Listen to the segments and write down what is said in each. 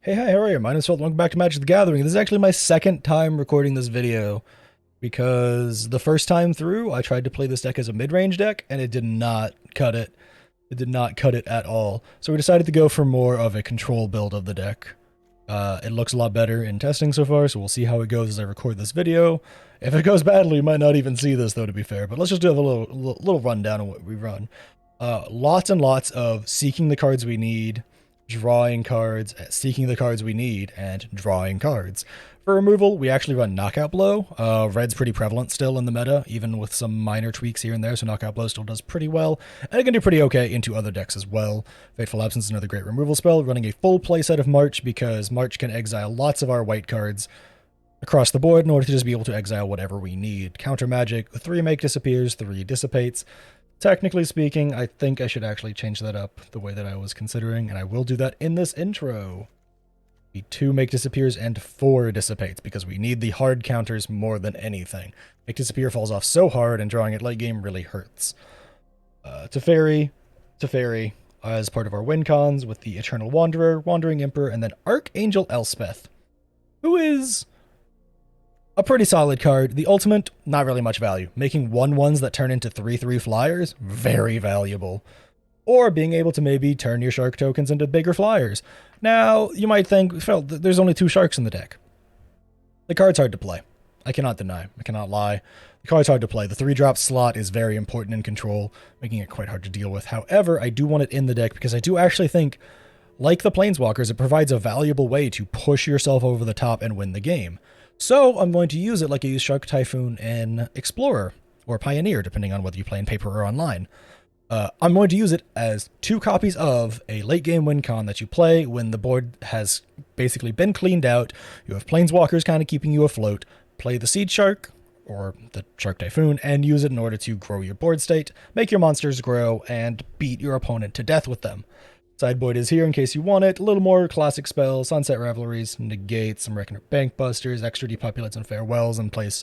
Hey, hi, how are you? My name's Phil. Welcome back to Magic the Gathering. This is actually my second time recording this video because the first time through, I tried to play this deck as a mid-range deck and it did not cut it. It did not cut it at all. So we decided to go for more of a control build of the deck. It looks a lot better in testing so far, so we'll see how it goes as I record this video. If it goes badly, you might not even see this, though, to be fair. But let's just do a little rundown of what we run. Lots and lots of seeking the cards we need, drawing cards, seeking the cards we need, and drawing cards. For removal, we actually run Knockout Blow. Red's pretty prevalent still in the meta, even with some minor tweaks here and there, so Knockout Blow still does pretty well, and it can do pretty okay into other decks as well. Fateful Absence is another great removal spell, running a full playset of March, because March can exile lots of our white cards across the board in order to just be able to exile whatever we need. Counter Magic, 3 make disappears, 3 dissipates. Technically speaking, I think I should actually change that up the way that I was considering, and I will do that in this intro. The 2 make disappears and 4 dissipates, because we need the hard counters more than anything. Make disappear falls off so hard, and drawing it late game really hurts. Teferi as part of our win cons with the Eternal Wanderer, Wandering Emperor, and then Archangel Elspeth, who is a pretty solid card. The ultimate, not really much value. Making 1/1s that turn into 3/3 flyers, very valuable. Or being able to maybe turn your shark tokens into bigger flyers. Now, you might think, Phil, there's only 2 sharks in the deck. The card's hard to play. I cannot deny. I cannot lie. The card's hard to play. The 3-drop slot is very important in control, making it quite hard to deal with. However, I do want it in the deck because I do actually think, like the Planeswalkers, it provides a valuable way to push yourself over the top and win the game. So I'm going to use it like I use Shark Typhoon in Explorer, or Pioneer, depending on whether you play in paper or online. I'm going to use it as 2 copies of a late game win con that you play when the board has basically been cleaned out. You have Planeswalkers kind of keeping you afloat. Play the Seed Shark, or the Shark Typhoon, and use it in order to grow your board state, make your monsters grow, and beat your opponent to death with them. Sideboard is here in case you want it. A little more classic spells, Sunset Revelries, Negate, some Reckoner Bankbusters, extra Depopulates and Farewells in place.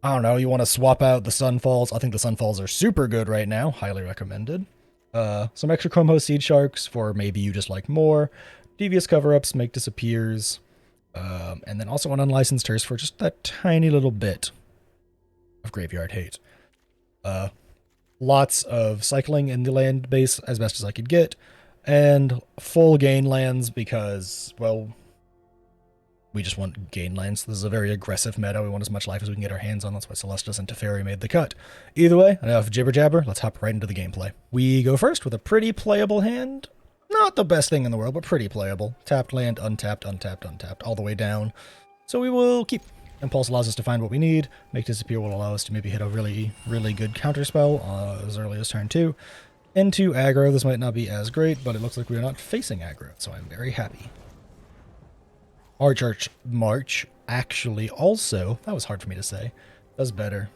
I don't know, you want to swap out the Sunfalls. I think the Sunfalls are super good right now. Highly recommended. Some extra Chrome Host Seed Sharks for maybe you just like more. Devious Cover-Ups, Make Disappears. And then also an Unlicensed Hearse for just that tiny little bit of Graveyard Hate. Lots of cycling in the land base as best as I could get. And full gain lands because, well, we just want gain lands. This is a very aggressive meta. We want as much life as we can get our hands on. That's why Celestus and Teferi made the cut. Either way, enough jibber jabber. Let's hop right into the gameplay. We go first with a pretty playable hand. Not the best thing in the world, but pretty playable. Tapped land, untapped, untapped, untapped, all the way down. So we will keep. Impulse allows us to find what we need. Make Disappear will allow us to maybe hit a really, really good counterspell as early as turn 2. Into aggro, this might not be as great, but it looks like we are not facing aggro, so I'm very happy. March actually also, that was hard for me to say, does better.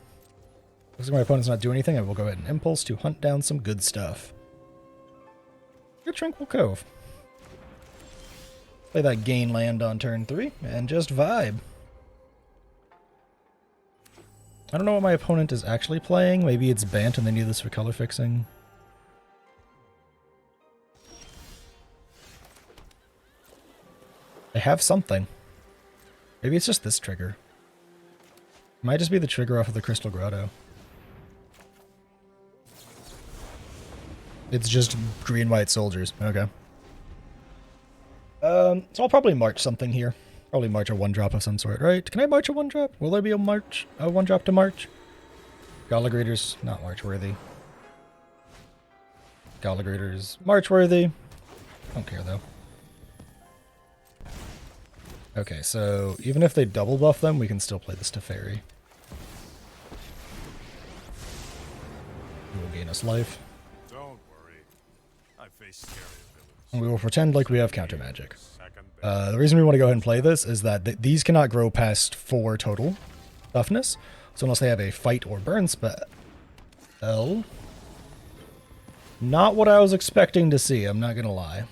Looks like my opponent's not doing anything. I will go ahead and impulse to hunt down some good stuff. Good Tranquil Cove. Play that gain land on turn 3, and just vibe. I don't know what my opponent is actually playing. Maybe it's Bant and they need this for color fixing. They have something. Maybe it's just this trigger. It might just be the trigger off of the Crystal Grotto. It's just green-white soldiers. Okay. So I'll probably march something here. Probably march a 1-drop of some sort, right? Can I march a 1-drop? Will there be a 1-drop to march? Gallagher's not march-worthy. Gallagher's march-worthy. Don't care, though. Okay, so even if they double buff them, we can still play this Teferi. It will gain us life. Don't worry. I face scary villains. And we will pretend like we have counter magic. The reason we want to go ahead and play this is that these cannot grow past 4 total toughness. So unless they have a fight or burn spell. Not what I was expecting to see, I'm not going to lie.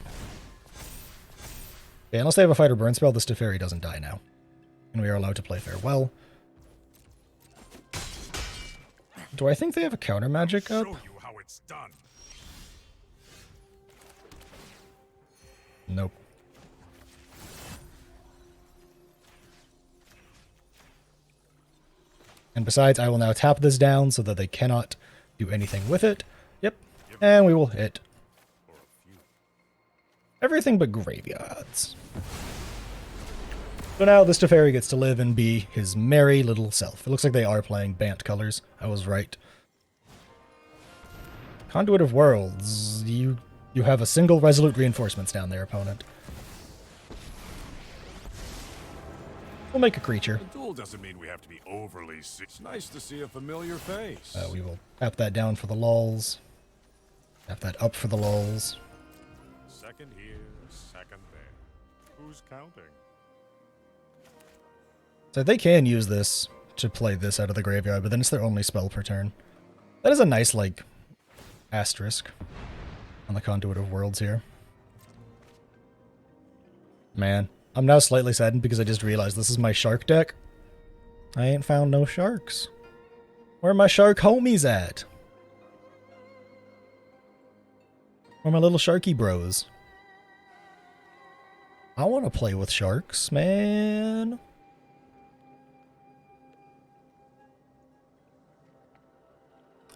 Okay, unless they have a fight or burn spell, this Teferi doesn't die now. And we are allowed to play Farewell. Do I think they have a counter magic up? Show you how it's done. Nope. And besides, I will now tap this down so that they cannot do anything with it. Yep. And we will hit everything but graveyards. So now this Teferi gets to live and be his merry little self. It looks like they are playing Bant colors. I was right. Conduit of Worlds. You have a single resolute reinforcements down there, opponent. We'll make a creature. The duel doesn't mean we have to be overly. It's nice to see a familiar face. We will tap that down for the lulls. Tap that up for the lulls. Second here, second there. Who's counting? So they can use this to play this out of the graveyard, but then it's their only spell per turn. That is a nice, like, asterisk on the Conduit of Worlds here. Man, I'm now slightly saddened because I just realized this is my shark deck. I ain't found no sharks. Where are my shark homies at? Where are my little sharky bros? I want to play with sharks, man.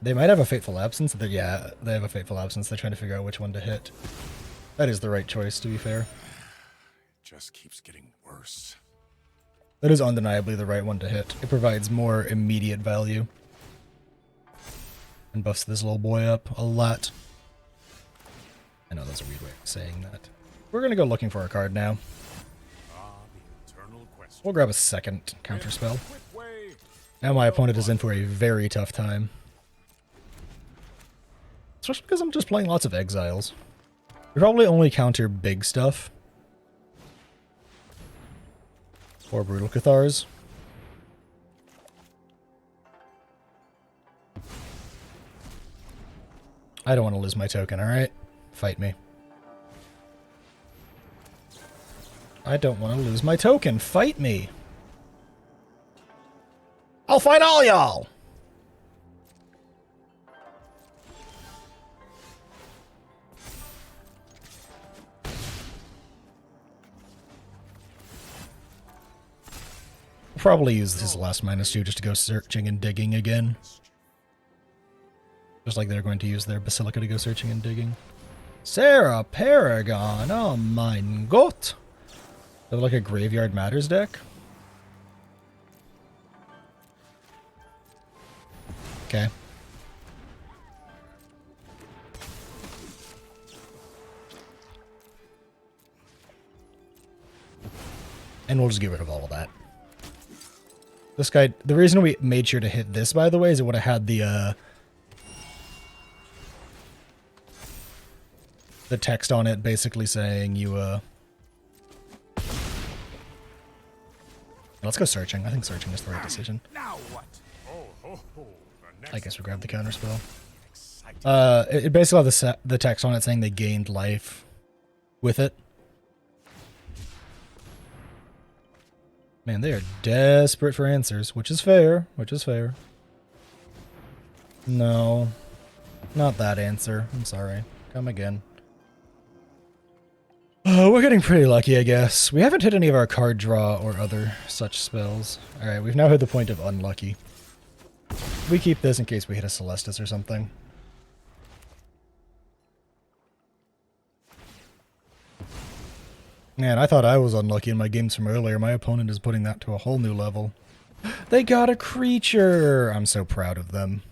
They might have a Fateful Absence. Yeah, they have a Fateful Absence. They're trying to figure out which one to hit. That is the right choice, to be fair. It just keeps getting worse. That is undeniably the right one to hit. It provides more immediate value. And buffs this little boy up a lot. I know that's a weird way of saying that. We're going to go looking for a card now. The eternal question. We'll grab a second counterspell. Now my opponent is in for a very tough time. Especially because I'm just playing lots of exiles. We probably only counter big stuff. Or Brutal Cathars. I don't want to lose my token, alright? Fight me. I don't want to lose my token. Fight me. I'll fight all y'all! Probably use his last -2 just to go searching and digging again. Just like they're going to use their Basilica to go searching and digging. Sarah Paragon, oh mein Gott! They're like a Graveyard Matters deck. Okay. And we'll just get rid of all of that. This guy, the reason we made sure to hit this, by the way, is it would have had the text on it basically saying you, let's go searching. I think searching is the right decision. Now what? I guess we grab the counterspell. It basically had the text on it saying they gained life with it. Man, they are desperate for answers, which is fair, which is fair. No, not that answer. I'm sorry. Come again. We're getting pretty lucky, I guess. We haven't hit any of our card draw or other such spells. Alright, we've now hit the point of unlucky. We keep this in case we hit a Celestis or something. Man, I thought I was unlucky in my games from earlier. My opponent is putting that to a whole new level. They got a creature! I'm so proud of them.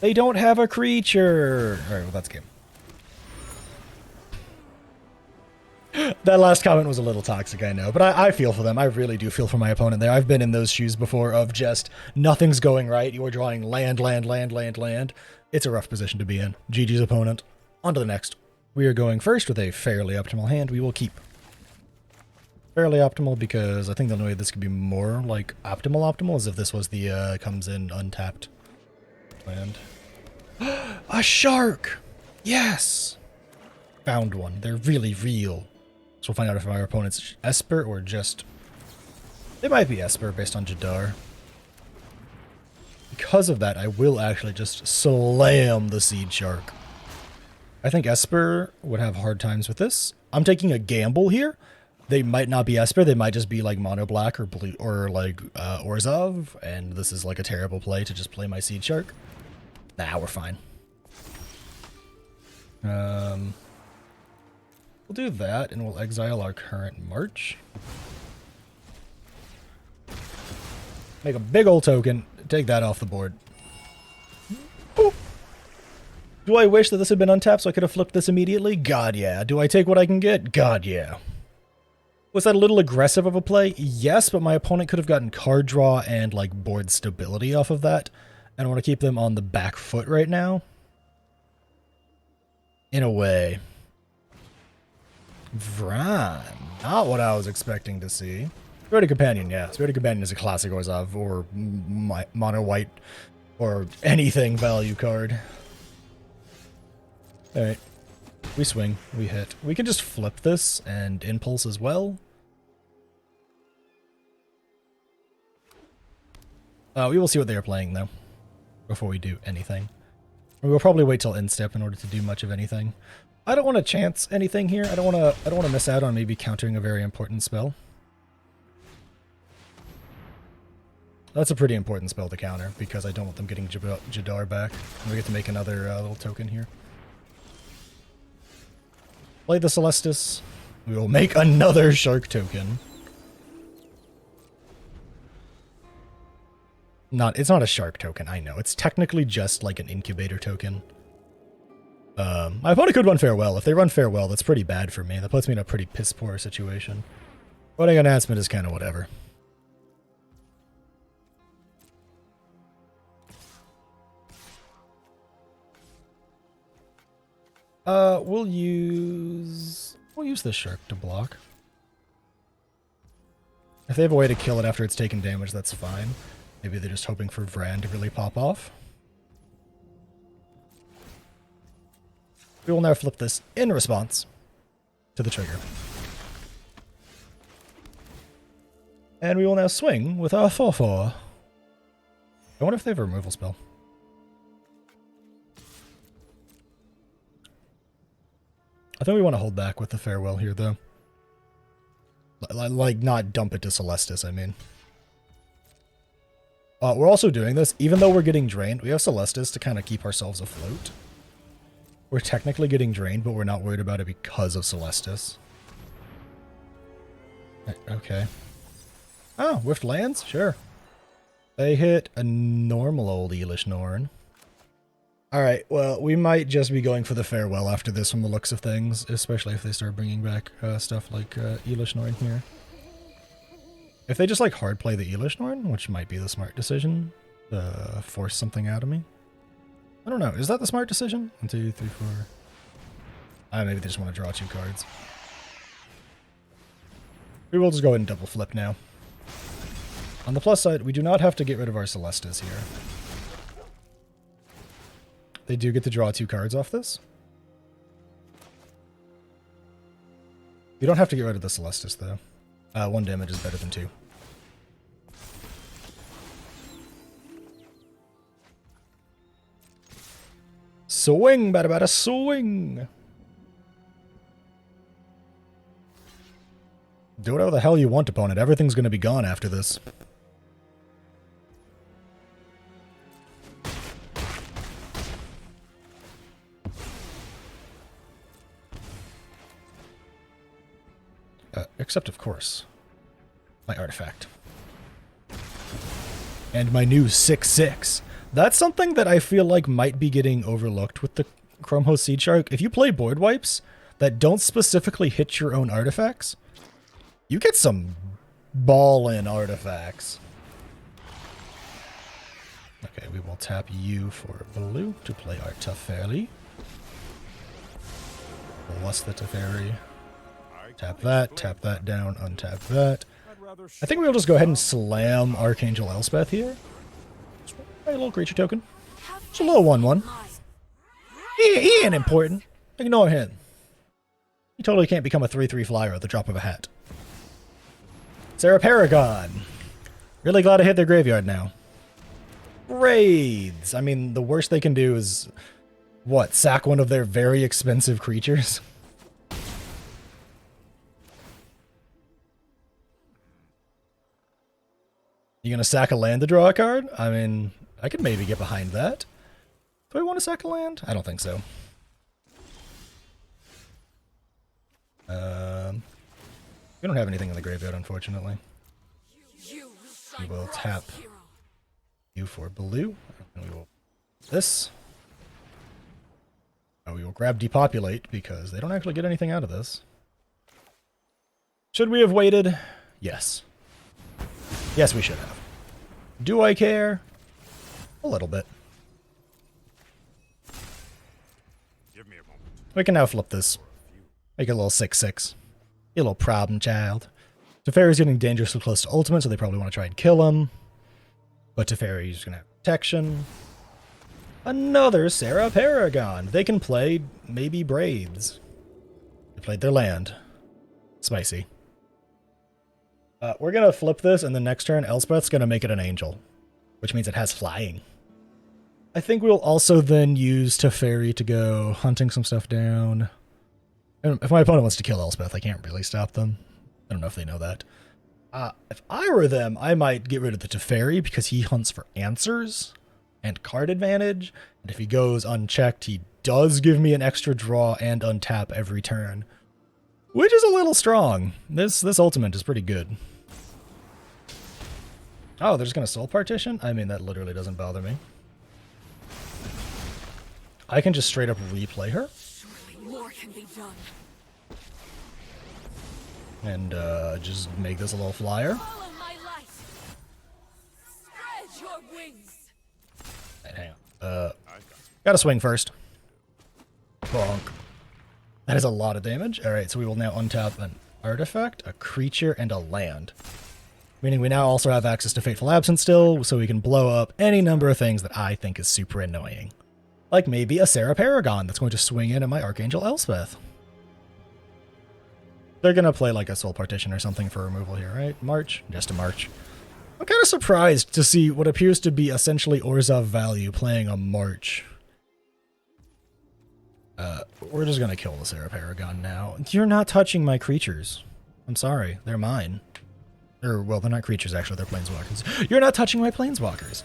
They don't have a creature! Alright, well that's game. That last comment was a little toxic, I know, but I feel for them. I really do feel for my opponent there. I've been in those shoes before of just nothing's going right. You're drawing land, land, land, land, land. It's a rough position to be in. GG's opponent. On to the next. We are going first with a fairly optimal hand. We will keep. Fairly optimal because I think the only way this could be more like optimal is if this was the comes in untapped land. A shark! Yes! Found one. They're really real. So we'll find out if our opponent's Esper or just... They might be Esper based on Jadar. Because of that, I will actually just slam the Seed Shark. I think Esper would have hard times with this. I'm taking a gamble here They might not be Esper, they might just be like mono black or blue or like Orzhov, and this is like a terrible play to just play my Seed Shark. Nah, we're fine. We'll do that, and we'll exile our current March. Make a big old token, take that off the board. Boop. Do I wish that this had been untapped so I could have flipped this immediately? God, yeah. Do I take what I can get? God, yeah. Was that a little aggressive of a play? Yes, but my opponent could have gotten card draw and, like, board stability off of that. And I want to keep them on the back foot right now. In a way. Vran. Not what I was expecting to see. Spirited Companion, yeah. Spirited Companion is a classic Orzhov or mono white or anything value card. Alright. We swing. We hit. We can just flip this and impulse as well. We will see what they are playing, though, before we do anything. We will probably wait till end step in order to do much of anything. I don't want to chance anything here. I don't want to miss out on maybe countering a very important spell. That's a pretty important spell to counter, because I don't want them getting Jadar back. And we get to make another little token here. Play the Celestis. We will make another Shark token. It's not a Shark token, I know. It's technically just like an Incubator token. My opponent could run Farewell. If they run Farewell, that's pretty bad for me. That puts me in a pretty piss-poor situation. Voting Announcement is kind of whatever. We'll use this Shark to block. If they have a way to kill it after it's taken damage, that's fine. Maybe they're just hoping for Vran to really pop off. We will now flip this in response to the trigger. And we will now swing with our 4/4. I wonder if they have a removal spell. I think we want to hold back with the Farewell here, though. Like, not dump it to Celestis, I mean. We're also doing this, even though we're getting drained, we have Celestis to kind of keep ourselves afloat. We're technically getting drained, but we're not worried about it because of Celestis. Okay. Oh, Whiffed lands? Sure. They hit a normal old Elish Norn. Alright, well, we might just be going for the Farewell after this from the looks of things, especially if they start bringing back stuff like Elish Norn here. If they just like hard play the Elish Norn, which might be the smart decision, force something out of me. I don't know, is that the smart decision? 1, 2, 3, 4. Maybe they just want to draw 2 cards. We will just go ahead and double flip now. On the plus side, we do not have to get rid of our Celestis here. They do get to draw 2 cards off this. You don't have to get rid of the Celestis, though. 1 damage is better than 2. Swing, bada bada, swing! Do whatever the hell you want, opponent. Everything's gonna be gone after this. Except, of course, my artifact. And my new 6/6. That's something that I feel like might be getting overlooked with the Chromehost Seed Shark. If you play board wipes that don't specifically hit your own artifacts, you get some ball-in artifacts. Okay, we will tap you for blue to play our Teferi. Plus the Teferi. Tap that down, untap that. I think we'll just go ahead and slam Archangel Elspeth here. A little creature token. It's a little 1/1. He ain't important. Ignore him. He totally can't become a 3/3 flyer at the drop of a hat. Sarah Paragon. Really glad I hit their graveyard now. Raids. I mean, the worst they can do is, what, sack one of their very expensive creatures? You gonna sack a land to draw a card? I mean, I could maybe get behind that. Do I want to sack a land? I don't think so. We don't have anything in the graveyard, unfortunately. We will tap you for blue. And we will this. We will grab Depopulate because they don't actually get anything out of this. Should we have waited? Yes. Yes, we should have. Do I care? A little bit. Give me a moment. We can now flip this. Make it a little 6/6. Be a little problem child. Teferi's getting dangerously close to ultimate, so they probably want to try and kill him. But Teferi's going to have protection. Another Sarah Paragon. They can play maybe Braids. They played their land. Spicy. We're going to flip this, and the next turn, Elspeth's going to make it an angel, which means it has flying. I think we'll also then use Teferi to go hunting some stuff down. And if my opponent wants to kill Elspeth, I can't really stop them. I don't know if they know that. If I were them, I might get rid of the Teferi because he hunts for answers and card advantage. And if he goes unchecked, he does give me an extra draw and untap every turn, which is a little strong. This ultimate is pretty good. Oh, they're just going to soul partition? I mean, that literally doesn't bother me. I can just straight up replay her. More can be done. And just make this a little flyer. Follow my light. Spread your wings. Right, hang on. Gotta swing first. Bonk. That is a lot of damage. Alright, so we will now untap an artifact, a creature, and a land. Meaning we now also have access to Fateful Absence still, so we can blow up any number of things that I think is super annoying. Like maybe a Sarah Paragon that's going to swing in at my Archangel Elspeth. They're going to play like a Soul Partition or something for removal here, right? March? Just a March. I'm kind of surprised to see what appears to be essentially Orzhov value playing a March. We're just going to kill the Sarah Paragon now. You're not touching my creatures. I'm sorry. They're mine. Or, well, they're not creatures, actually. They're planeswalkers. You're not touching my planeswalkers.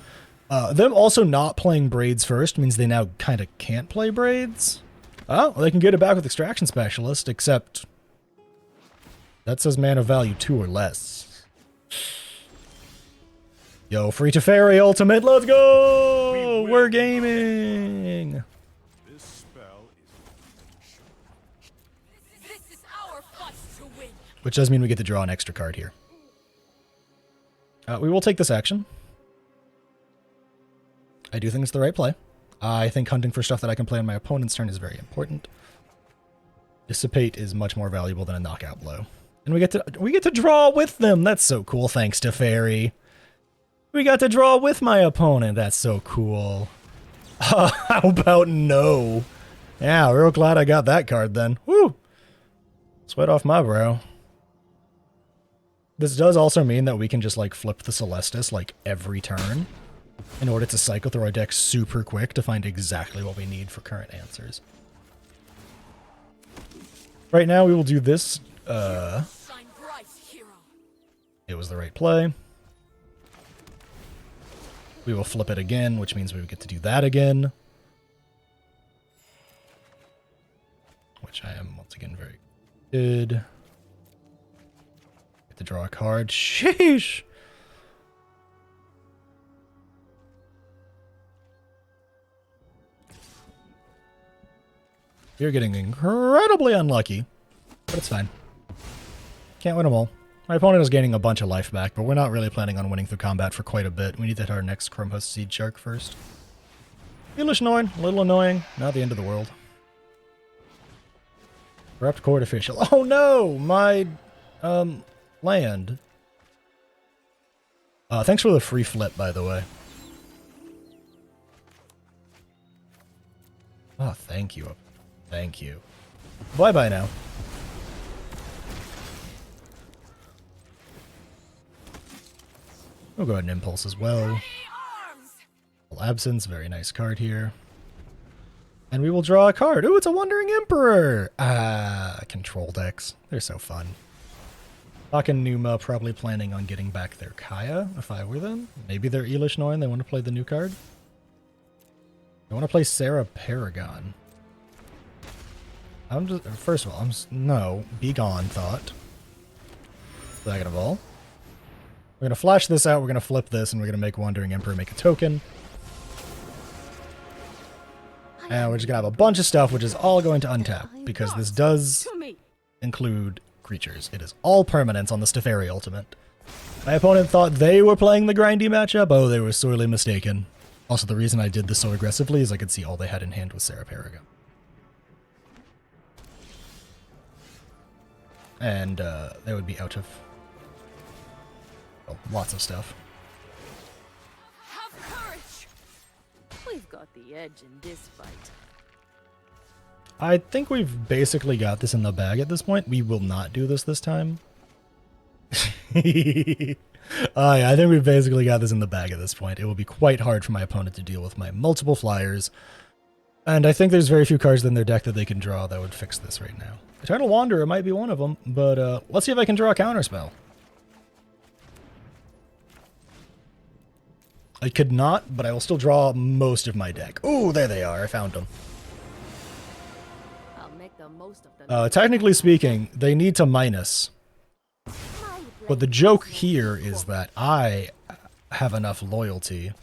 Them also not playing Braids first means they now kind of can't play Braids. Oh, well, they can get it back with Extraction Specialist, except that says mana value 2 or less. Yo, free Teferi ultimate, let's go! We're gaming! This spell is This is our fight to win. Which does mean we get to draw an extra card here. We will take this action. I do think it's the right play. I think hunting for stuff that I can play on my opponent's turn is very important. Dissipate is much more valuable than a knockout blow. And we get to draw with them. That's so cool, thanks to Fairy. We got to draw with my opponent. That's so cool. How about no? Yeah, real glad I got that card then. Woo! Sweat off my brow. This does also mean that we can just like flip the Celestis like every turn in order to cycle through our deck super quick to find exactly what we need for current answers. Right now we will do this. Shine bright, hero. It was the right play. We will flip it again, which means we would get to do that again. Which I am once again very good. Get to draw a card. Sheesh! You're getting incredibly unlucky, but it's fine. Can't win them all. My opponent is gaining a bunch of life back, but we're not really planning on winning through combat for quite a bit. We need to hit our next Chromhost Seed Shark first. A little annoying. Not the end of the world. Corrupt Court Official. Oh no! My, land. Thanks for the free flip, by the way. Oh, thank you. Thank you. Bye-bye now. We'll go ahead and Impulse as well. Absence, very nice card here. And we will draw a card. Ooh, it's a Wandering Emperor! Ah, control decks. They're so fun. Talking Numa, probably planning on getting back their Kaya, if I were them. Maybe they're Elish Noin, they want to play the new card. I want to play Sarah Paragon. First of all, no, be gone, thought. Second of all, we're going to flash this out, we're going to flip this, and we're going to make Wandering Emperor make a token. And we're just going to have a bunch of stuff, which is all going to untap, because this does include creatures. It is all permanents on the Stefari Ultimate. My opponent thought they were playing the grindy matchup. Oh, they were sorely mistaken. Also, the reason I did this so aggressively is I could see all they had in hand was Sarah Paragon. And they would be out of lots of stuff. Have courage. We've got the edge in this fight. I think we've basically got this in the bag at this point. We will not do this time. Yeah, I think we've basically got this in the bag at this point. It will be quite hard for my opponent to deal with my multiple flyers. And I think there's very few cards in their deck that they can draw that would fix this right now. Eternal Wanderer might be one of them, but let's see if I can draw a counterspell. I could not, but I will still draw most of my deck. Ooh, there they are. I found them. I'll make the most of them. Technically speaking, they need to minus. But the joke here is that I have enough loyalty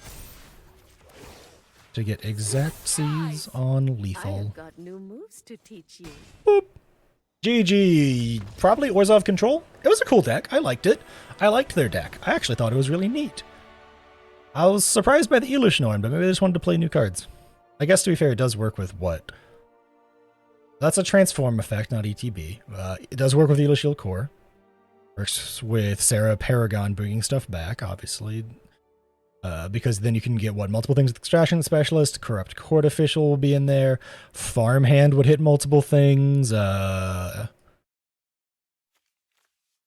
to get Xerxes on lethal. I've got new moves to teach you. Boop. GG. Probably Orzhov Control. It was a cool deck. I liked it. I liked their deck. I actually thought it was really neat. I was surprised by the Elish Noin, but maybe they just wanted to play new cards. I guess to be fair, it does work with what? That's a transform effect, not ETB. It does work with Elish Shield Core. Works with Sarah Paragon bringing stuff back, obviously. Because then you can get, what, multiple things with Extraction Specialist, Corrupt Court Official will be in there, Farmhand would hit multiple things,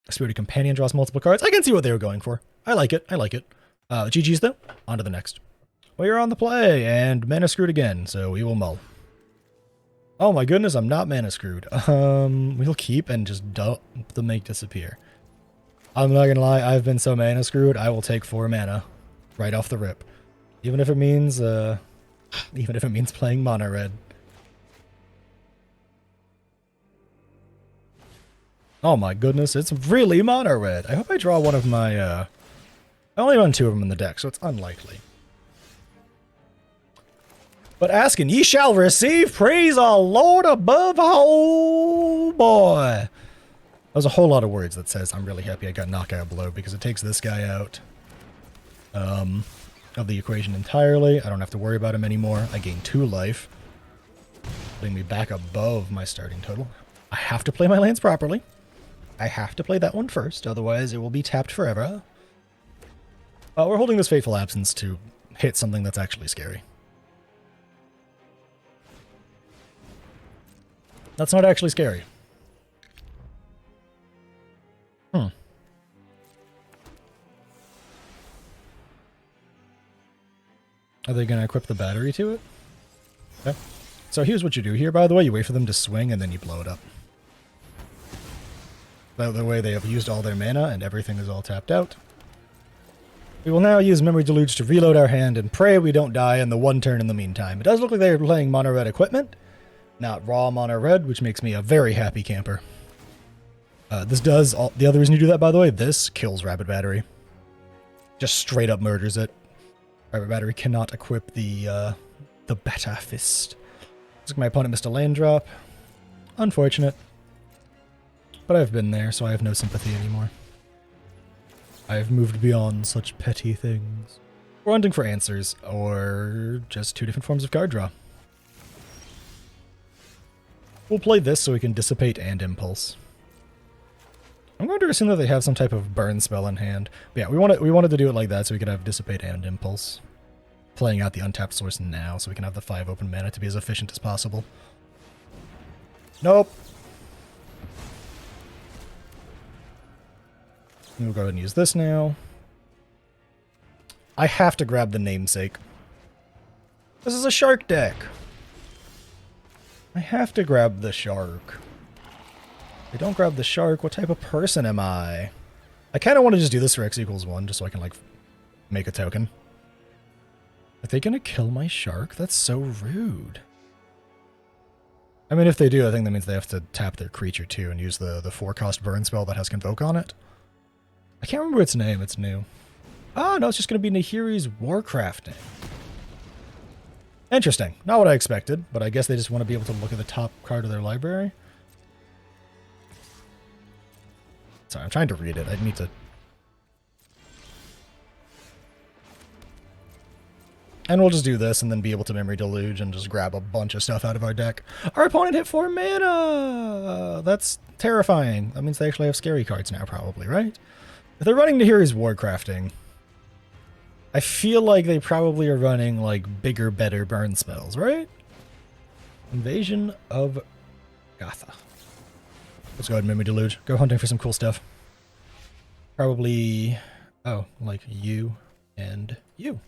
Spirited Companion draws multiple cards. I can see what they were going for. I like it, I like it. GG's though, on to the next. We are on the play, and mana screwed again, so we will mull. Oh my goodness, I'm not mana screwed. We'll keep and just dump the make disappear. I'm not gonna lie, I've been so mana screwed, I will take 4 mana. Right off the rip. Even if it means playing mono red. Oh my goodness, it's really mono red. I hope I draw one of my I only run 2 of them in the deck, so it's unlikely. But ask and ye shall receive, praise our Lord above. Oh boy. That was a whole lot of words that says I'm really happy I got Knockout Blow because it takes this guy out of the equation entirely. I don't have to worry about him anymore. I gain 2 life, putting me back above my starting total. I have to play my lands properly. I have to play that one first, otherwise it will be tapped forever. We're holding this Fateful Absence to hit something that's actually scary. That's not actually scary. Are they going to equip the battery to it? Okay. So here's what you do here, by the way. You wait for them to swing, and then you blow it up. By the way, they have used all their mana, and everything is all tapped out. We will now use Memory Deluge to reload our hand and pray we don't die in the 1 turn in the meantime. It does look like they are playing mono red equipment, not raw mono red, which makes me a very happy camper. The other reason you do that, by the way, this kills Rapid Battery. Just straight up murders it. Rapid Battery cannot equip the Beta Fist. Looks like my opponent missed a land drop. Unfortunate. But I've been there, so I have no sympathy anymore. I have moved beyond such petty things. We're hunting for answers, or just 2 different forms of card draw. We'll play this so we can Dissipate and Impulse. I'm going to assume that they have some type of burn spell in hand. But yeah, we wanted to do it like that so we could have Dissipate and Impulse. Playing out the untapped source now so we can have the 5 open mana to be as efficient as possible. Nope. We'll go ahead and use this now. I have to grab the Namesake. This is a shark deck. I have to grab the shark. They don't grab the shark. What type of person am I? I kind of want to just do this for x equals 1, just so I can, like, make a token. Are they gonna kill my shark? That's so rude. I mean, if they do, I think that means they have to tap their creature, too, and use the 4-cost burn spell that has Convoke on it. I can't remember its name. It's new. Oh, no, it's just gonna be Nahiri's Warcrafting. Interesting. Not what I expected, but I guess they just want to be able to look at the top card of their library. Sorry, I'm trying to read it. I need to... And we'll just do this and then be able to Memory Deluge and just grab a bunch of stuff out of our deck. Our opponent hit 4 mana! That's terrifying. That means they actually have scary cards now, probably, right? If they're running Nahiri's Warcrafting, I feel like they probably are running, like, bigger, better burn spells, right? Invasion of Gotha. Let's go ahead and Memory Deluge. Go hunting for some cool stuff. Probably... Oh, like you and you.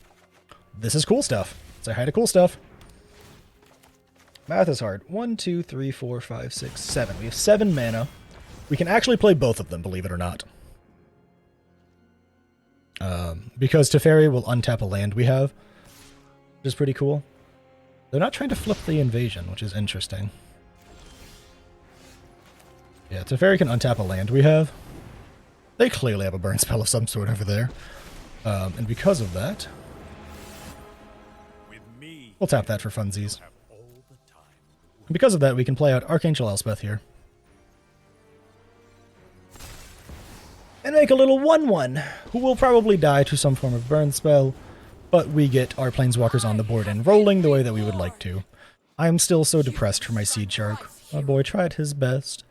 This is cool stuff. Say hi to cool stuff. Math is hard. 1, 2, 3, 4, 5, 6, 7. We have 7 mana. We can actually play both of them, believe it or not. Because Teferi will untap a land we have, which is pretty cool. They're not trying to flip the invasion, which is interesting. Yeah, Teferi can untap a land we have. They clearly have a burn spell of some sort over there. And because of that, we'll tap that for funsies. And because of that, we can play out Archangel Elspeth here. And make a little 1/1, who will probably die to some form of burn spell, but we get our Planeswalkers on the board and rolling the way that we would like to. I am still so depressed for my Seed Shark. My boy tried his best.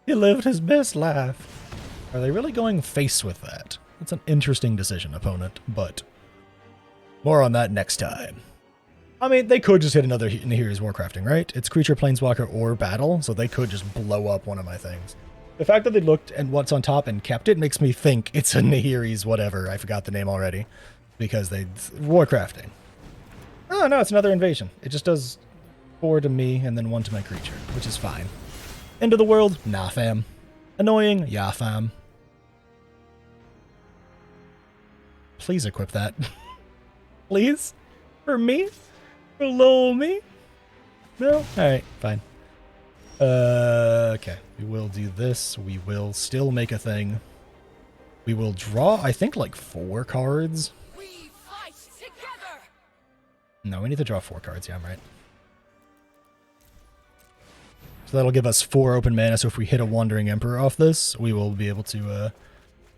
He lived his best life. Are they really going face with that? It's an interesting decision, opponent, but more on that next time. I mean, they could just hit another Nahiri's Warcrafting, right? It's creature, Planeswalker, or battle, so they could just blow up one of my things. The fact that they looked and what's on top and kept it makes me think it's a Nahiri's whatever. I forgot the name already. Because they... Warcrafting. Oh, no, it's another invasion. It just does 4 to me and then 1 to my creature, which is fine. End of the world? Nah, fam. Annoying? Yeah, fam. Please equip that. Please? For me? For little me? No? Alright, fine. Okay. We will do this. We will still make a thing. We will draw, I think, like 4 cards. We fight together. No, we need to draw 4 cards. Yeah, I'm right. So that'll give us 4 open mana, so if we hit a Wandering Emperor off this, we will be able to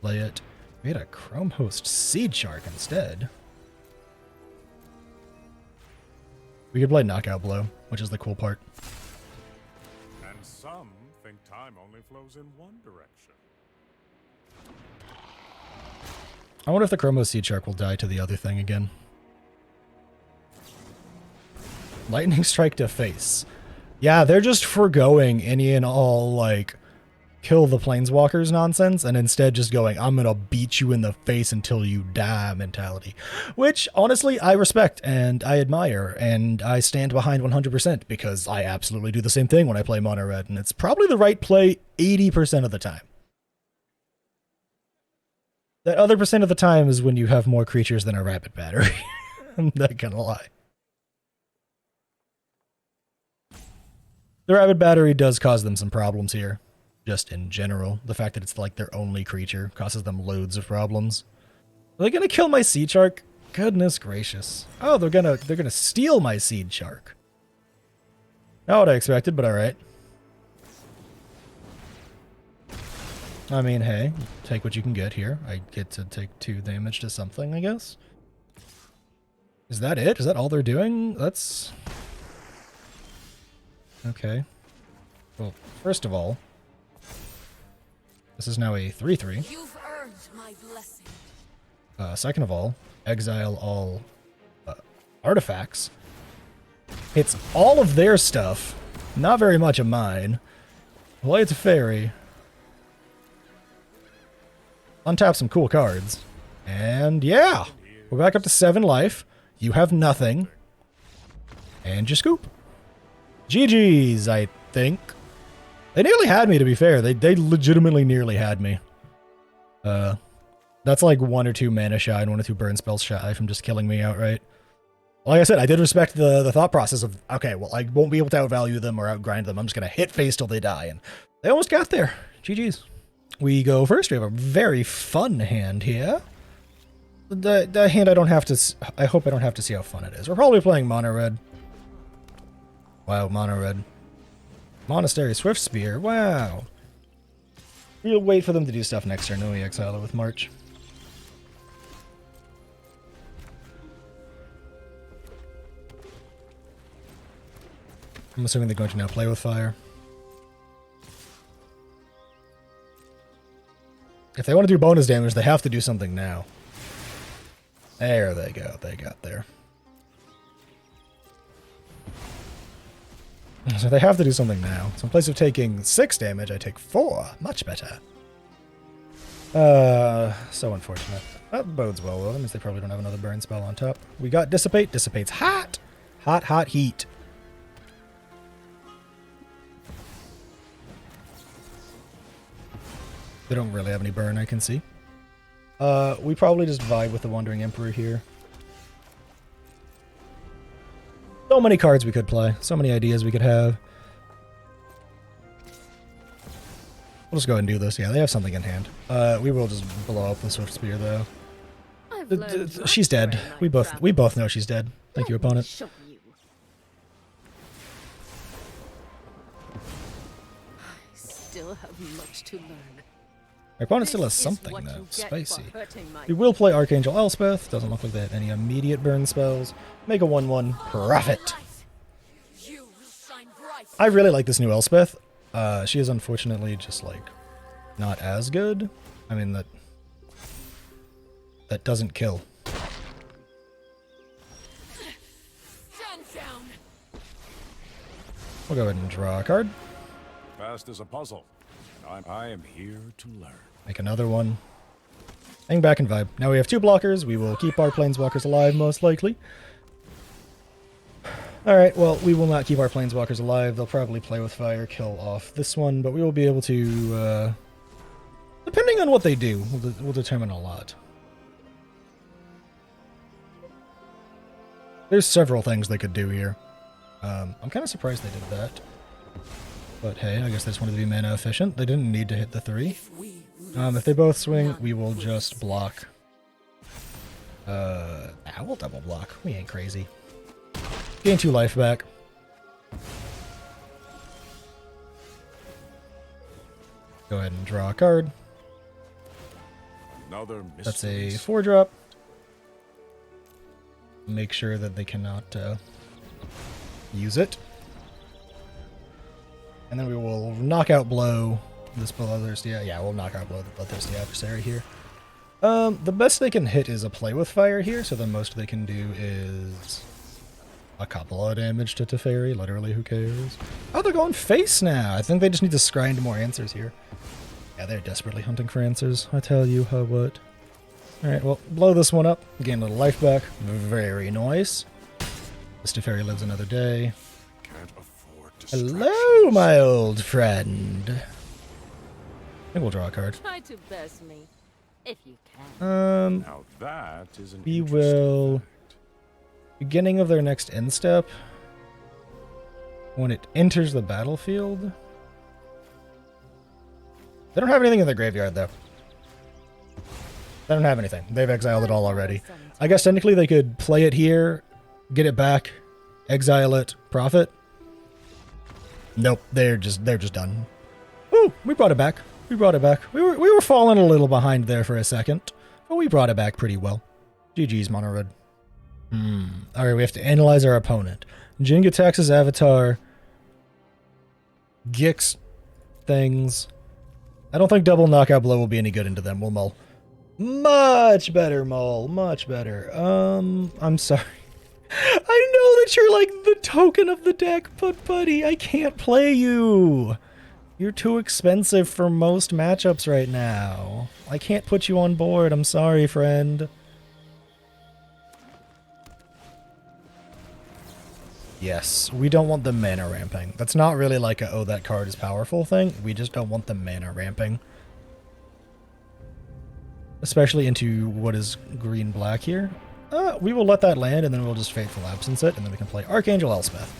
play it. We had a Chrome Host Seed Shark instead. We could play Knockout Blow, which is the cool part. And some think time only flows in one direction. I wonder if the Chrome Host Seed Shark will die to the other thing again. Lightning Strike to face. Yeah, they're just foregoing any and all, like, kill the Planeswalkers nonsense, and instead just going, I'm gonna beat you in the face until you die mentality. Which, honestly, I respect, and I admire, and I stand behind 100%, because I absolutely do the same thing when I play Mono Red, and it's probably the right play 80% of the time. That other percent of the time is when you have more creatures than a Rabbit Battery. I'm not gonna lie. The Rabbit Battery does cause them some problems here. Just in general. The fact that it's like their only creature causes them loads of problems. Are they gonna kill my Seed Shark? Goodness gracious. Oh, they're gonna steal my Seed Shark. Not what I expected, but alright. I mean, hey, take what you can get here. I get to take 2 damage to something, I guess. Is that it? Is that all they're doing? That's... Okay. Well, first of all, this is now a 3/3. You've earned my blessing. Second of all, exile all artifacts. It's all of their stuff, not very much of mine. Play it's a fairy. Untap some cool cards. And yeah, we're back up to 7 life. You have nothing. And you scoop. GG's, I think. They nearly had me, to be fair. They legitimately nearly had me. That's like 1 or 2 mana shy and 1 or 2 burn spells shy from just killing me outright. Like I said, I did respect the thought process of, okay, well, I won't be able to outvalue them or outgrind them. I'm just going to hit face till they die. And they almost got there. GG's. We go first. We have a very fun hand here. The hand I don't have to... I hope I don't have to see how fun it is. We're probably playing mono red. Wow, mono red. Monastery Swift Spear. Wow. We'll wait for them to do stuff next turn. Then we exile it with March. I'm assuming they're going to now play with fire. If they want to do bonus damage, they have to do something now. There they go. They got there. So they have to do something now. So in place of taking 6 damage, I take 4. Much better. So unfortunate. That bodes well, though. That means they probably don't have another burn spell on top. We got Dissipate. Dissipate's hot. Hot, hot heat. They don't really have any burn, I can see. We probably just vibe with the Wandering Emperor here. So many cards we could play. So many ideas we could have. We'll just go ahead and do this. Yeah, they have something in hand. We will just blow up the Swift Spear, though. She's dead. We both know she's dead. Thank you, opponent. Show you. I still have much to learn. Our opponent still has This is something, what though. you get Spicy. for hurting my- We will play Archangel Elspeth. Doesn't look like they have any immediate burn spells. Make a 1/1. Profit. You will shine bright. I really like this new Elspeth. She is unfortunately just, like, not as good. I mean, that doesn't kill. Stand down. We'll go ahead and draw a card. Fast as a puzzle. I am here to learn. Make another one. Hang back and vibe. Now we have 2 blockers. We will keep our planeswalkers alive, most likely. Alright, well, we will not keep our planeswalkers alive. They'll probably play with fire, kill off this one, but we will be able to, depending on what they do, we'll determine a lot. There's several things they could do here. I'm kind of surprised they did that. But hey, I guess they just wanted to be mana efficient. They didn't need to hit the 3. If they both swing, we will just block. We'll double block. We ain't crazy. Gain 2 life back. Go ahead and draw a card. Another That's a mystery. 4-drop. Make sure that they cannot use it. And then we will knockout blow this bloodthirsty. Yeah, we'll knockout blow the bloodthirsty adversary here. The best they can hit is a play with fire here, so the most they can do is a couple of damage to Teferi. Literally, who cares? Oh, they're going face now. I think they just need to scry into more answers here. Yeah, they're desperately hunting for answers. I tell you how what. Alright, well, blow this one up. Gain a little life back. Very nice. This Teferi lives another day. Can't afford Hello, my old friend. I think we'll draw a card. Try to best me, if you can. Now that is an We interesting will... fact. Beginning of their next end step. When it enters the battlefield. They don't have anything in their graveyard, though. They don't have anything. They've exiled it all already. I guess technically they could play it here, get it back, exile it, profit. Nope, they're just done. Ooh, we brought it back. We brought it back. We were falling a little behind there for a second, but we brought it back pretty well. GG's, Mono Red. Alright, we have to analyze our opponent. Jing attacks his avatar. Gix things. I don't think double knockout blow will be any good into them. We'll mull. Much better, mull. Much better. I'm sorry. I know that you're like the token of the deck, but buddy, I can't play you. You're too expensive for most matchups right now. I can't put you on board. I'm sorry, friend. Yes, we don't want them mana ramping. That's not really like a, oh, that card is powerful thing. We just don't want them mana ramping. Especially into what is green-black here. We will let that land, and then we'll just Fateful Absence it, and then we can play Archangel Elspeth.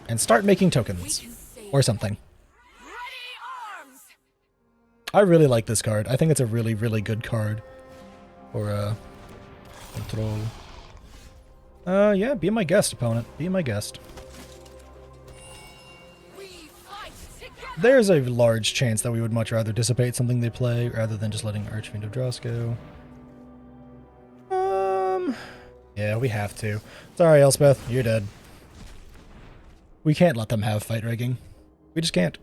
And start making tokens. Or something. I really like this card. I think it's a really, really good card. Or, control. Yeah, be my guest, opponent. Be my guest. There's a large chance that we would much rather dissipate something they play, rather than just letting Archfiend of Dross go. Yeah, we have to. Sorry, Elspeth, you're dead. We can't let them have fight rigging. We just can't.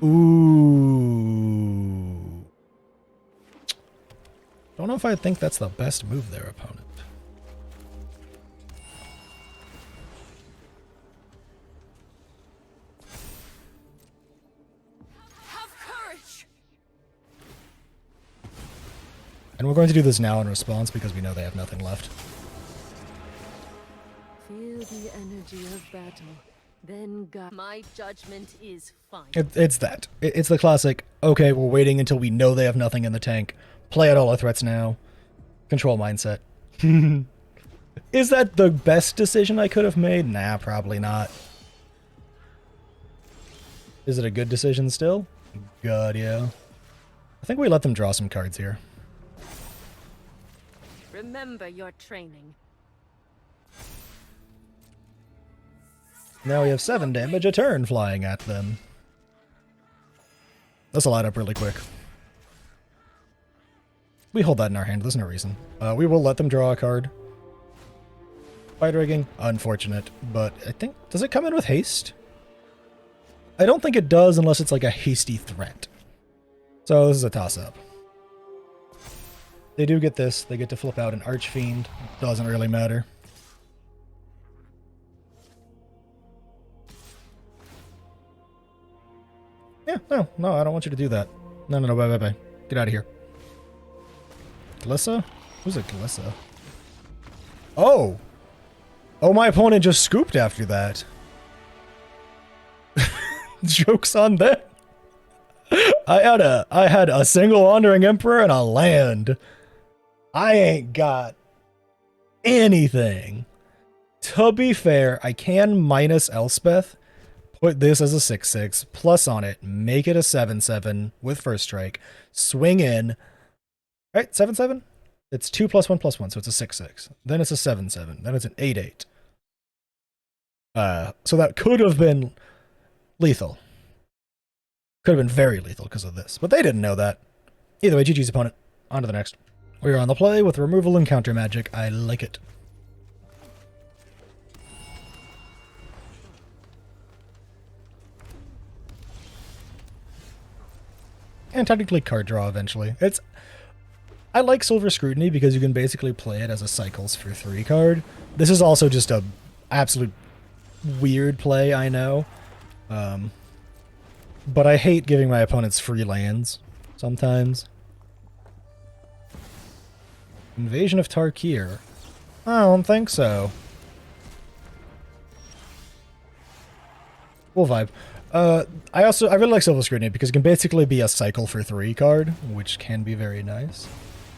Ooh. Don't know if I think that's the best move there, opponent. Have courage. And we're going to do this now in response because we know they have nothing left. Feel the energy of battle. Then God. My judgment is fine. It's that. It's the classic, okay, we're waiting until we know they have nothing in the tank. Play out all our threats now. Control mindset. Is that the best decision I could have made? Nah, probably not. Is it a good decision still? God, yeah. I think we let them draw some cards here. Remember your training. Now we have 7 damage a turn flying at them. This will add up really quick. We hold that in our hand, there's no reason. We will let them draw a card. Fight rigging, unfortunate, but I think, does it come in with haste? I don't think it does unless it's like a hasty threat. So this is a toss-up. They do get this, they get to flip out an Archfiend, doesn't really matter. Yeah, no, I don't want you to do that. No, bye. Get out of here. Glissa? Who's a Glissa? Oh! Oh, my opponent just scooped after that. Joke's on them. I had a single Wandering Emperor and a land. I ain't got anything. To be fair, I can minus Elspeth. Put this as a 6/6, plus on it, make it a 7/7 with first strike, swing in, right, 7/7? It's 2 + 1 + 1, so it's a 6/6. Then it's a 7/7, then it's an 8/8. So that could have been lethal. Could have been very lethal because of this, but they didn't know that. Either way, GG's opponent. On to the next. We're on the play with removal and counter magic. I like it. And technically card draw eventually. I like Silver Scrutiny because you can basically play it as a cycles for 3 card. This is also just a absolute weird play, I know. But I hate giving my opponents free lands sometimes. Invasion of Tarkir. I don't think so. We'll vibe. I really like Silver Scrutiny because it can basically be a cycle for 3 card, which can be very nice.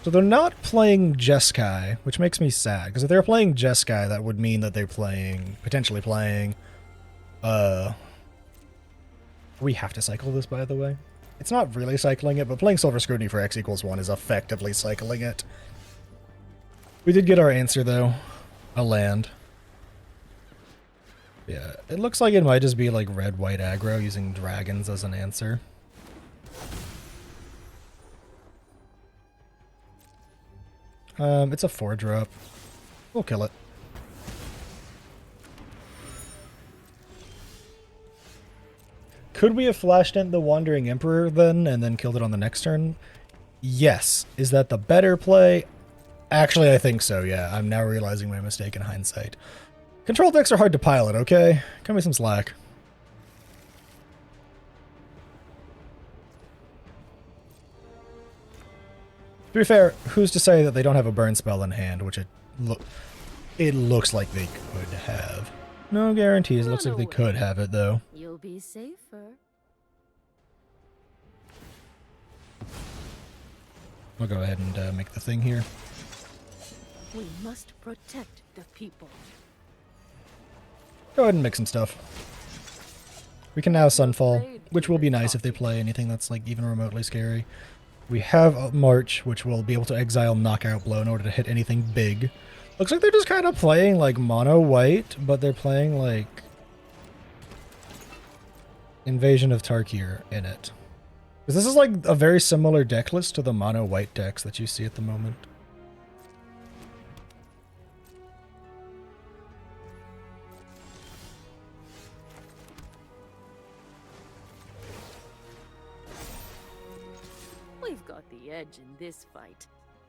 So they're not playing Jeskai, which makes me sad, because if they're playing Jeskai, that would mean that they're potentially playing, we have to cycle this, by the way. It's not really cycling it, but playing Silver Scrutiny for X = 1 is effectively cycling it. We did get our answer, though. A land. Yeah, it looks like it might just be like red-white aggro using dragons as an answer. It's a 4-drop. We'll kill it. Could we have flashed in the Wandering Emperor then, and then killed it on the next turn? Yes. Is that the better play? Actually, I think so, yeah. I'm now realizing my mistake in hindsight. Control decks are hard to pilot, okay? Cut me some slack. To be fair, who's to say that they don't have a burn spell in hand, which it looks like they could have. No guarantees. It looks like they could have it, though. You'll be safer. I'll go ahead and make the thing here. We must protect the people. Go ahead and make some stuff. We can now Sunfall, which will be nice if they play anything that's like even remotely scary. We have a March, which will be able to exile Knockout Blow in order to hit anything big. Looks like they're just kind of playing like mono white, but they're playing like Invasion of Tarkir in it. Because this is like a very similar deck list to the mono white decks that you see at the moment. We've got the edge in this fight.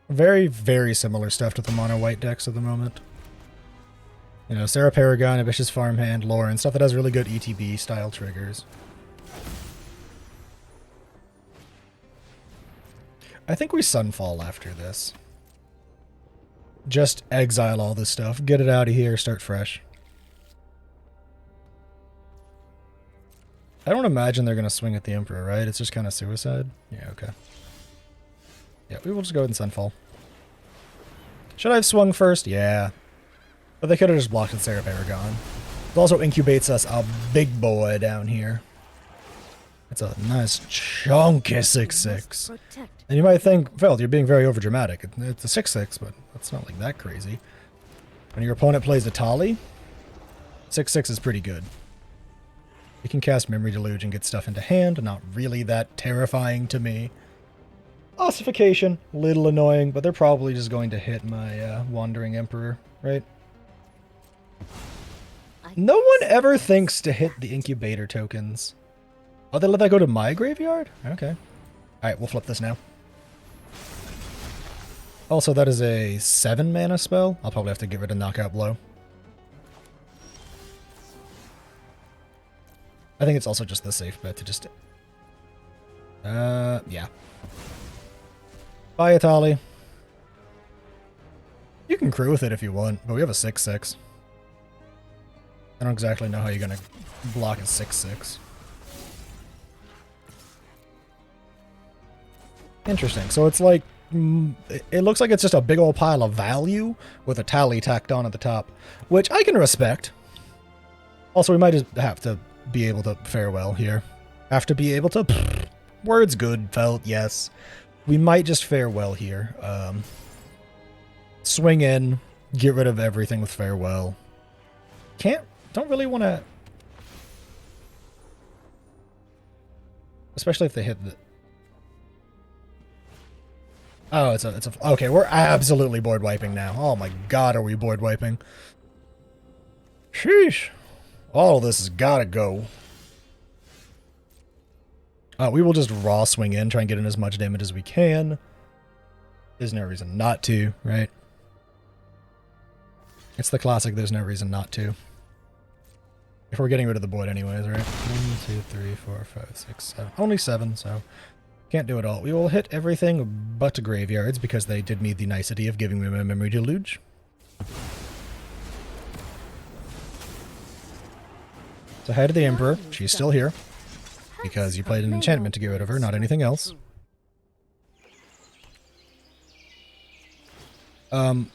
Very, very similar stuff to the mono white decks at the moment. You know, Sarah Paragon, Ambitious Farmhand, Lauren, stuff that has really good ETB style triggers. I think we Sunfall after this. Just exile all this stuff, get it out of here, start fresh. I don't imagine they're going to swing at the Emperor, right? It's just kind of suicide? Yeah, okay. Yeah, we will just go ahead and Sunfall. Should I have swung first? Yeah. But they could have just blocked with Sarah Paragon. It also incubates us a big boy down here. It's a nice chunky 6/6. And you might think, Veld, you're being very overdramatic. It's a 6/6, but that's not like that crazy. When your opponent plays a Tali, 6/6 is pretty good. You can cast Memory Deluge and get stuff into hand, not really that terrifying to me. Ossification, little annoying, but they're probably just going to hit my Wandering Emperor, right? No one ever thinks to hit the incubator tokens. Oh, they let that go to my graveyard? Okay. Alright, we'll flip this now. Also, that is a 7 mana spell. I'll probably have to get rid of Knockout Blow. I think it's also just the safe bet to just... yeah. Bye, Atali. You can crew with it if you want, but we have a 6/6. I don't exactly know how you're gonna block a 6/6. Interesting. So it's like... it looks like it's just a big old pile of value with a tally tacked on at the top, which I can respect. Also, we might just have to be able to fare well here. Have to be able to... Words good, felt, yes. We might just fare well here. Swing in, get rid of everything with farewell. Don't really want to... Especially if they hit the... Oh, it's a... Okay, we're absolutely board wiping now. Oh my god, are we board wiping? Sheesh. All of this has got to go. We will just raw swing in, try and get in as much damage as we can. There's no reason not to, right? It's the classic, there's no reason not to. If we're getting rid of the board anyways, right? 1, 2, 3, 4, 5, 6, 7. Only 7, so can't do it all. We will hit everything but graveyards because they did me the nicety of giving me my Memory Deluge. So head to the Emperor. She's still here. Because you played an enchantment to get rid of her, not anything else. You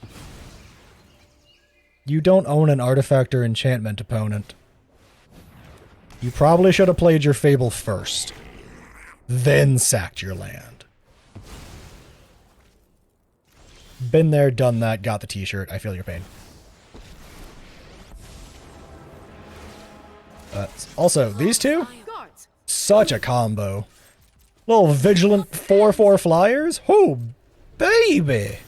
don't own an artifact or enchantment opponent. You probably should have played your Fable first. Then sacked your land. Been there, done that, got the t-shirt. I feel your pain. Also, these two? Such a combo. Little vigilant 4/4 flyers? Oh, baby!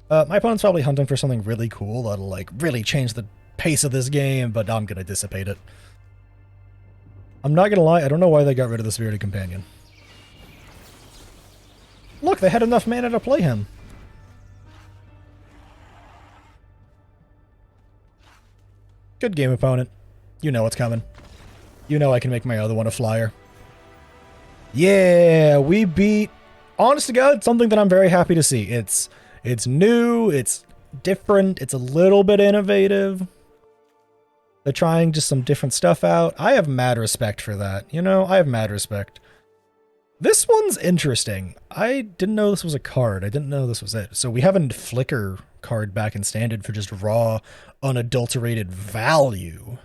My opponent's probably hunting for something really cool that'll, like, really change the pace of this game, but I'm gonna dissipate it. I'm not gonna lie, I don't know why they got rid of the Spirited Companion. Look, they had enough mana to play him. Good game, opponent. You know what's coming. You know I can make my other one a flyer. Yeah, we beat honest to God, something that I'm very happy to see. It's new, it's different, it's a little bit innovative. They're trying just some different stuff out. I have mad respect for that. You know, I have mad respect. This one's interesting. I didn't know this was a card. I didn't know this was it. So we have a flicker card back in standard for just raw, unadulterated value.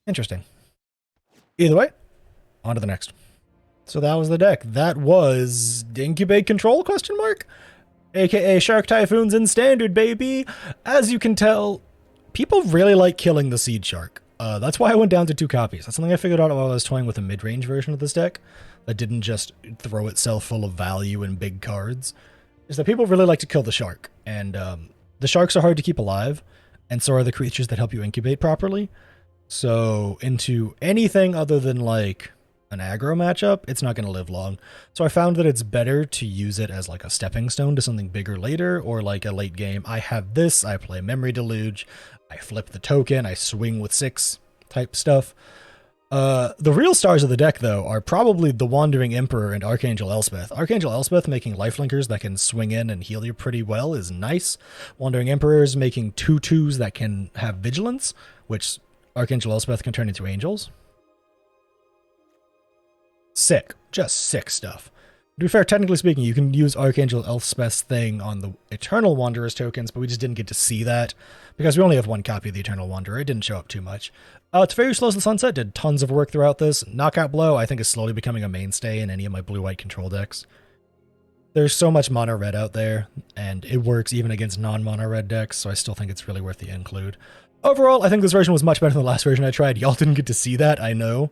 Interesting. Either way, on to the next. So that was the deck. That was Incubate Control, question mark? AKA Shark Typhoons in standard, baby. As you can tell, people really like killing the Seed Shark. That's why I went down to 2 copies. That's something I figured out while I was toying with a mid-range version of this deck that didn't just throw itself full of value and big cards. Is that people really like to kill the shark. And the sharks are hard to keep alive, and so are the creatures that help you incubate properly. So into anything other than like an aggro matchup, it's not going to live long. So I found that it's better to use it as like a stepping stone to something bigger later, or like a late game. I have this, I play Memory Deluge, I flip the token, I swing with 6 type stuff. The real stars of the deck, though, are probably the Wandering Emperor and Archangel Elspeth. Archangel Elspeth making lifelinkers that can swing in and heal you pretty well is nice. Wandering Emperors making 2/2s that can have vigilance, which Archangel Elspeth can turn into angels. Sick. Just sick stuff. To be fair, technically speaking, you can use Archangel Elspeth's thing on the Eternal Wanderer's tokens, but we just didn't get to see that because we only have 1 copy of the Eternal Wanderer. It didn't show up too much. It's very slow as the sunset. Did tons of work throughout this. Knockout Blow, I think, is slowly becoming a mainstay in any of my blue-white control decks. There's so much mono red out there, and it works even against non-mono red decks, so I still think it's really worth the include. Overall, I think this version was much better than the last version I tried. Y'all didn't get to see that, I know.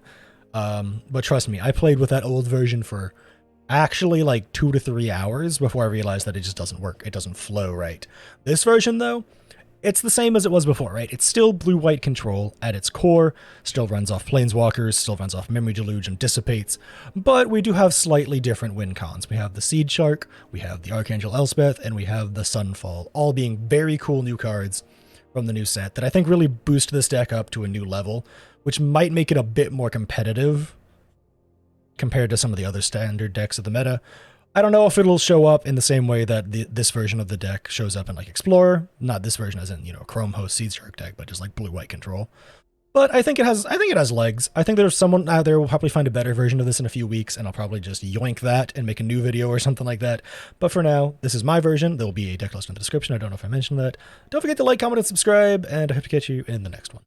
But trust me, I played with that old version for actually like 2 to 3 hours before I realized that it just doesn't work. It doesn't flow right. This version, though, it's the same as it was before, right? It's still blue-white control at its core, still runs off Planeswalkers, still runs off Memory Deluge and Dissipates, but we do have slightly different win cons. We have the Seed Shark, we have the Archangel Elspeth, and we have the Sunfall, all being very cool new cards from the new set that I think really boost this deck up to a new level, which might make it a bit more competitive compared to some of the other standard decks of the meta. I don't know if it'll show up in the same way that this version of the deck shows up in like Explorer. Not this version as in, you know, Chrome Host Seed Shark deck, but just like blue-white control. But I think it has legs. I think there's someone out there who will probably find a better version of this in a few weeks, and I'll probably just yoink that and make a new video or something like that. But for now, this is my version. There will be a deck list in the description. I don't know if I mentioned that. Don't forget to like, comment, and subscribe, and I hope to catch you in the next one.